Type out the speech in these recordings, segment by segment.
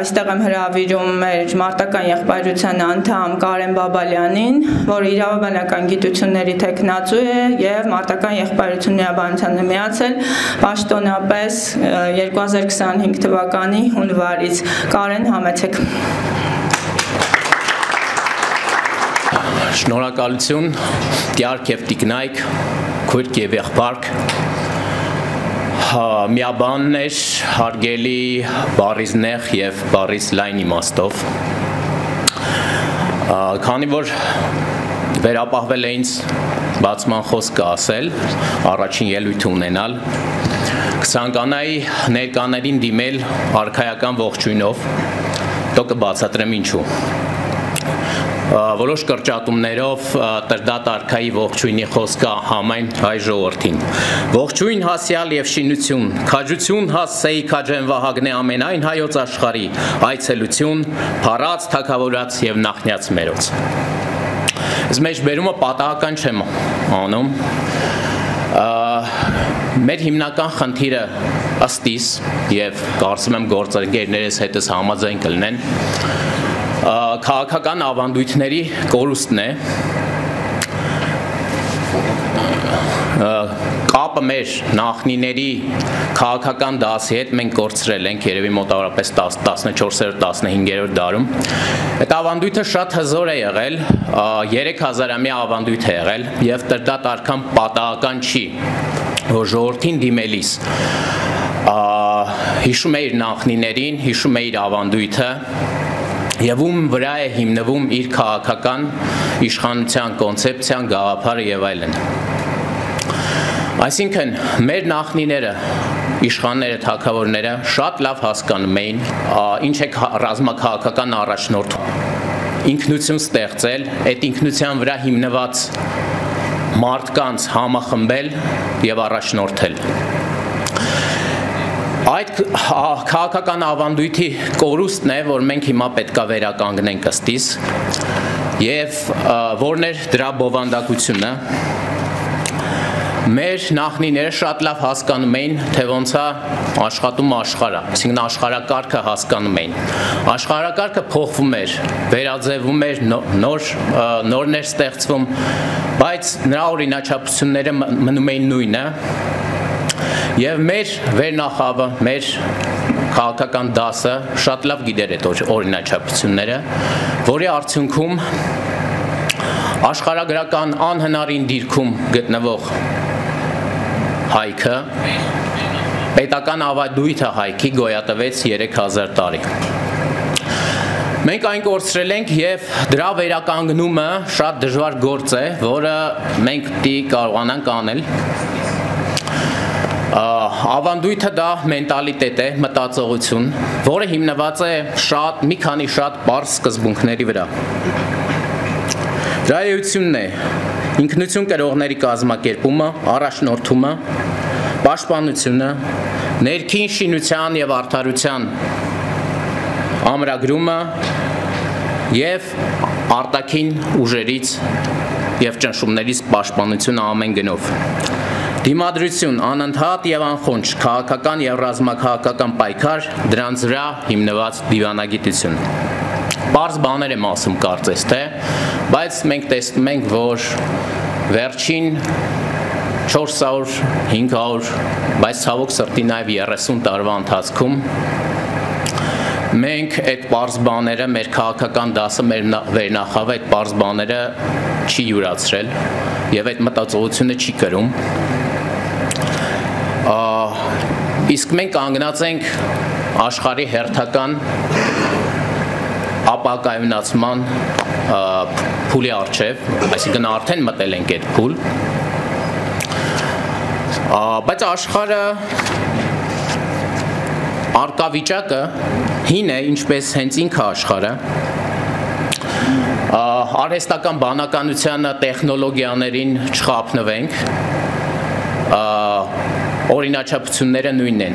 այստեղ եմ հրավիրում մեր մարտական եղբայրության անդամ Կարեն Բաբալյանին, որը իրավաբանական գիտությունների թեկնածու է եւ մարտական եղբայրություն միաբանությանը միացել պաշտոնապես 2025 թվականի հունվարից։ Կարեն, համեցեք։ Շնորհակալություն, Տյարք եւ Տիկնայք, քույրք եւ եղբայրք։ Միաբաններ, հարգելի բառից նեղ եւ բառից լայն իմաստով։ Քանի որ վերապահվել է ինձ բացման խոսքը ասել, առաջին ելույթ ունենալ, կցանկանայի ներկաներին դիմել արքայական ողջույնով, դո կբացատրեմ ինչու։ Որոշ կրճատումներով Տրդատ արքայի ողջույնի խոսքը համայն հայ ժողովրդին։ Ողջույն հասյալ եւ շինություն, քաջություն հասցեի քաջեն Վահագնե ամենայն հայոց աշխարհի, այցելություն, փառած, թագավորած եւ նախնյաց մերոց։ Ես մեջ բերումը պատահական չեմ անում։ Մեր հիմնական խնդիրը ըստիս եւ կարծում եմ գործընկերներս հետս համաձայն կլինեն քաղաքական ավանդույթների կորուստն է, կապը մեր նախնիների քաղաքական դասի հետ մենք կորցրել ենք երևի մոտավորապես 14-15-րդ դարում։ Այդ ավանդույթը շատ հզոր է եղել, 3000-ամյա ավանդույթ է եղել եւ Տրդատ արքան պատահական չի, որ ժողովրդին դիմելիս հիշում է իր նախնիներին, հիշում է իր ավանդույթը եւ ում վրա է հիմնվում իր քաղաքական իշխանության կոնցեպցիան, գաղափարը եւ այլն։ Այսինքն մեր նախնիները, իշխանները, թագավորները շատ լավ հասկանում էին, ինչ է ռազմաքաղաքական առաջնորդում։ Ինքնություն ստեղծել, այդ ինքնության վրա հիմնված մարդկանց համախմբել եւ առաջնորդել։ Այդ քաղաքական ավանդույթի կորուստն է, որ մենք հիմա պետքա վերականգնենք ըստիս եւ որն էր դրա բովանդակությունը։ Մեր նախնիները շատ լավ հասկանում էին, թե ոնց է աշխատում աշխարհը, այսինքն աշխարհակարգը հասկանում էին։ Աշխարհակարգը փոխվում էր, վերաձևվում էր, նորներ ստեղծվում, բայց նրա օրինաչափությունները մնում էին նույնը։ Եվ մեր վերնախավը, մեր քաղաքական դասը շատ լավ գիտեր այդ օրինաչափությունները, որի արդյունքում աշխարհագրական անհնարին դիրքում գտնվող հայքը, պետական ավանդույթը հայքի գոյատևեց 3000 տարի։ Մենք այն կորցրել ենք եւ դրա վերականգնումը շատ դժվար գործ է, որը մենք պիտի կարողանանք անել։ Ավանդույթը դա մենտալիտետ է, մտածողություն, որը հիմնված է մի քանի շատ պարզ սկզբունքների վրա։ Դրա էությունն է ինքնություն կրողների կազմակերպումը, առաջնորդումը, պաշտպանությունը, ներքին շինության եւ արդարության ամրագրումը եւ արտաքին ուժերից եւ ճնշումներից պաշտպանությունը ամեն գնով։ Դիմադրություն, անընդհատ եւ անխոնջ քաղաքական եւ ռազմաքաղաքական պայքար, դրանց վրա հիմնված դիվանագիտություն։ Պարզ բաներ եմ ասում կարծես թե, բայց մենք տեսնում ենք, որ վերջին 400, 500, բայց ցավոք սրտի նաեւ 30 տարվա ընթացքում մենք այդ պարզ բաները, մեր քաղաքական դասը, մեր վերնախավը այդ պարզ բաները չի յուրացրել եւ այդ մտածողությունը չի կրում։ Իսկ մենք կանգնած ենք աշխարհի հերթական ապակայունացման փուլի առջև, այսինքն արդեն մտել ենք այդ փուլ, բայց աշխարհը արկավիճակը հին է, ինչպես հենց ինքը աշխարհը, արհեստական բանականությանը, տեխնոլոգիաներին չխափնվենք, օրինաչափությունները նույնն են։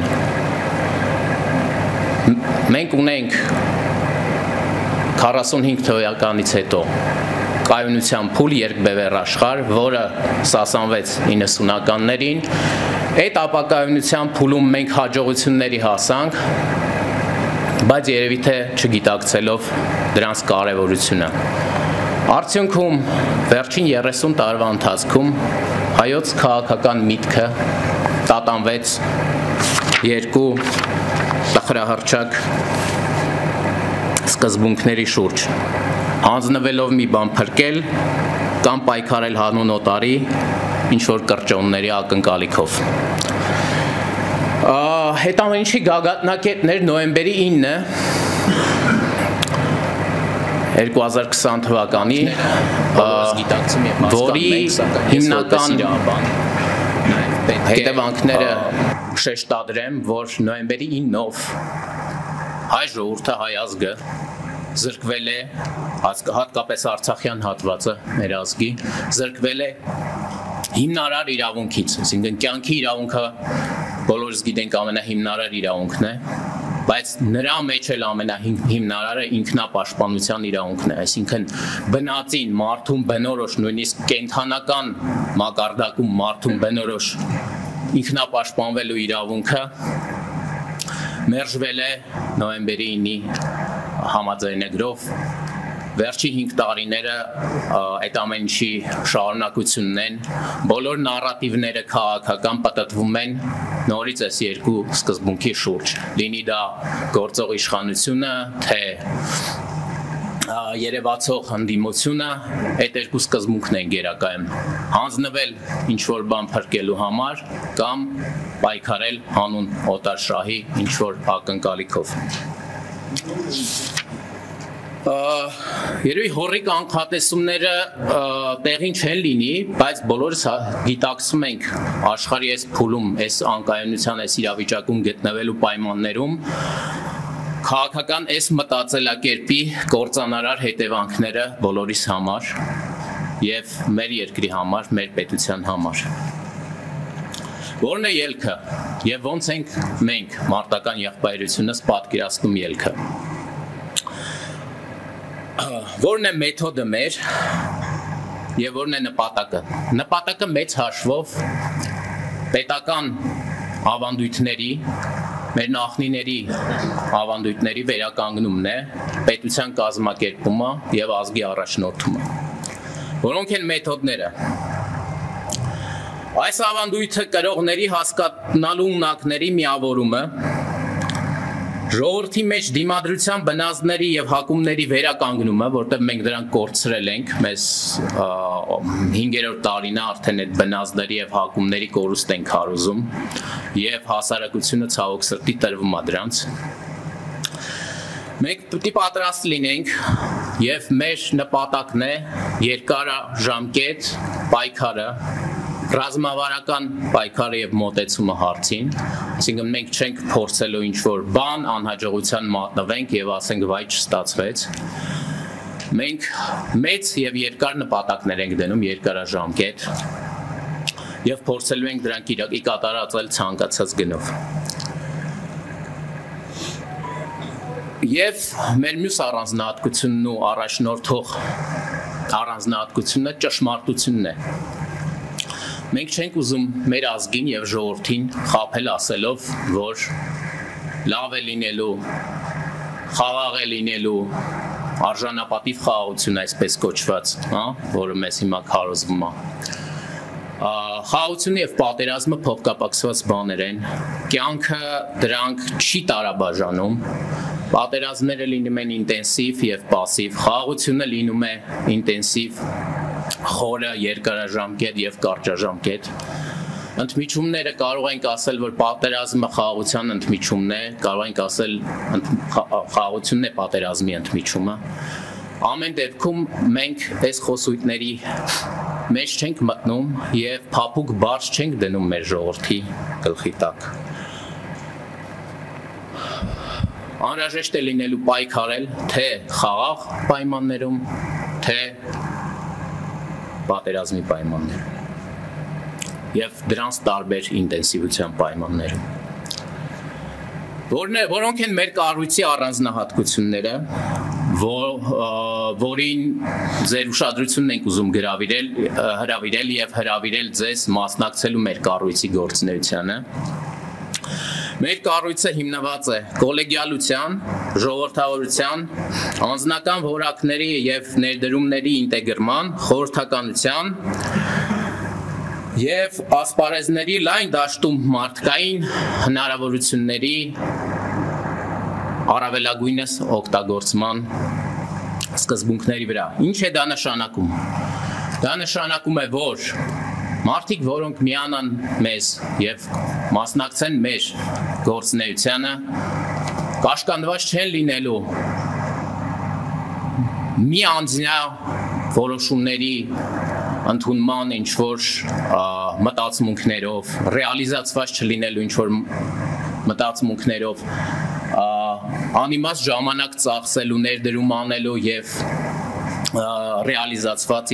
Մենք ունենք 45 թվականից հետո կայունության փուլ երկբևեռ աշխարհ, որը սասանվեց 90-ականներին, այդ ապակայունության փուլում մենք հաջողությունների հասանք, բայց երևի թե չգիտակցելով դրանց կարևորությունը։ Արդյունքում վերջին 30 տարվա ընթացքում հայոց քաղաքական միտքը տատանվեց երկու տխրահռչակ սկզբունքների շուրջ, հանձնվելով մի բան փրկել կամ պայքարել հանուն օտարի ինչ-որ կրճոնների ակնկալիքով։ Հետ ամեն ինչի գագաթնակետներ նոյեմբերի 9-ը 2020 թվականի, որի հիմնական հետևանքները շեշտադրեմ, որ նոյեմբերի 9-ով հայ ժողովուրդը, հայ ազգը զրկվել է, հատկապես արցախյան հատվածը մեր ազգի, զրկվել է հիմնարար իրավունքից, այսինքն կյանքի իրավունքը բոլորս գիտենք ամենահիմնարար իրավունքն է, բայց նրա մեջ էլ ամենահիմնարարը ինքնապաշտպանության իրավունքն է, այսինքն բնածին, մարդուն բնորոշ, նույնիսկ կենդանական մակարդակում մարդուն բնորոշ ինքնապաշտպանվելու իրավունքը մերժվել է նոյեմբերի 9-ի համաձայնագրով։ Վերջի 5 տարիները այդ ամեն ինչի շարունակությունն են, բոլոր նարատիվները քաղաքական պատտվում են նորից այս երկու սկզբունքի շուրջ, լինի դա գործող իշխանությունը, թե երևացող հանդիմությունը, այդ երկու սկզբունքն են գերակայում, հանձնվել ինչ-որ բան փրկելու համար կամ պայքարել հանուն օտարշահի ինչ-որ ակնկալիքով։ Երևի հորիկ անքատեսումները տեղին չեն լինի, բայց բոլորս գիտակցում ենք աշխարհի այս փուլում, այս անկայունության, այս իրավիճակում գտնվելու պայմաններում քաղաքական այս մտածելակերպի կործանարար հետևանքները բոլորիս համար եւ մեր երկրի համար, մեր պետության համար։ Որն է ելքը եւ ոնց ենք մենք մարտական եղբայրությունս պատկերացնում ելքը։ Որն է մեթոդը մեր եւ որն է նպատակը։ Նպատակը մեծ հաշվով պետական ավանդույթների, մեր նախնիների ավանդույթների վերականգնումն է, պետության կազմակերպումը եւ ազգի առաջնորդումը։ Որոնք են մեթոդները։ Այս ավանդույթը կրողների հասկանալու ունակների միավորումը, ժողովրդի մեջ դիմադրության բնազդների եւ հակումների վերականգնումը, որտեղ մենք դրանք կորցրել ենք, մեզ 5-րդ տարին է արդեն այդ բնազդների եւ հակումների կորուստ ենք հարուզում եւ հասարակությունը ցավոք սրտի տրվում է դրանց։ Մենք պետք է պատրաստ լինենք եւ մեր նպատակն է երկարաժամկետ պայքարը, ռազմավարական պայքարը եւ մոտեցումը հարցին, այսինքն մենք չենք փորձելու ինչ-որ բան անհաջողության մատնվենք եւ ասենք վայ չստացվեց։ Մենք մեծ եւ երկար նպատակներ ենք դնում երկարաժամկետ եւ փորձելու ենք դրանք իրակի կատարածել ցանկացած գնով։ Եվ մեր մյուս առանձնահատկությունն ու առաջնորդող առանձնահատկությունը ճշմարտությունն է։ Մենք չենք ուզում մեր ազգին եւ ժողովրդին խաբել ասելով, որ լավ է լինելու, խաղաղ է լինելու, արժանապատիվ խաղաղություն այսպես կոչված, որը մեզ հիմա քարոզվում է։ Խաղաղությունը եւ պատերազմը փոխկապակցված բաներ են։ Կյանքը դրանք չի տարաբաժանում։ Պատերազմները լինում են ինտենսիվ եւ պասիվ, խաղաղությունը լինում է ինտենսիվ, խորը, երկարաժամկետ եւ կարճաժամկետ։ Ընդմիջումները կարող ենք ասել, որ պատերազմը խաղաղության ընդմիջումն է, կարող ենք ասել խաղաղությունն է պատերազմի ընդմիջումը։ Ամեն դեպքում մենք այս խոսույթների մեջ չենք մտնում եւ փափուկ բարձ չենք դնում մեր ժողովրդի գլխի տակ։ Անհրաժեշտ է լինելու պայքարել թե խաղաղ պայմաններում, թե պատերազմի պայմաններում եւ դրանց տարբեր ինտենսիվության պայմաններում։ Որոնք են մեր կառույցի առանձնահատկությունները, որին ձեր ուշադրությունն ենք ուզում հրավիրել եւ հրավիրել ձեզ մասնակցելու մեր կառույցի գործունեությանը։ Մեր կառույցը հիմնված է կոլեգիալության, ժողովրդավարության, անձնական որակների և ներդրումների ինտեգրման, խորհրդականության և ասպարեզների լայն դաշտում մարդկային հնարավորությունների առավելագույնս օգտագործման սկզբունքների վրա։ Ինչ է դա նշանակում։ Դա նշանակում է, որ մարդիկ, որոնք միանան մեզ և մասնակցեն մեր գործունեությանը, կաշկանդված չեն լինելու մի անձնյա որոշումների ընդունման ինչ-որ մտածմունքներով, ռեալիզացված չլինելու ինչ-որ մտածմունքներով, անիմաստ ժամանակ ծախսելու, ներդրում անելու և ռեալիզացված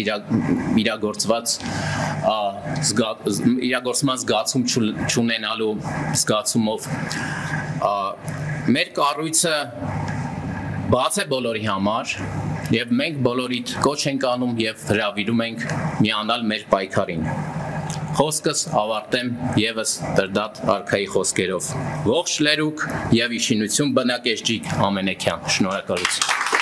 իրագործման զգացում չունենալու զգացումով մեր կառույցը բաց է բոլորի համար և մենք բոլորիդ կոչ ենք անում և հրավիրում ենք միանալ մեր պայքարին։ Խոսքս ավարտեմ ևս Տրդատ արքայի խոսքերով. ողջ լերուկ և իշխինություն բնակեշջիկ Ամենեքյան։ Շնորհակալություն։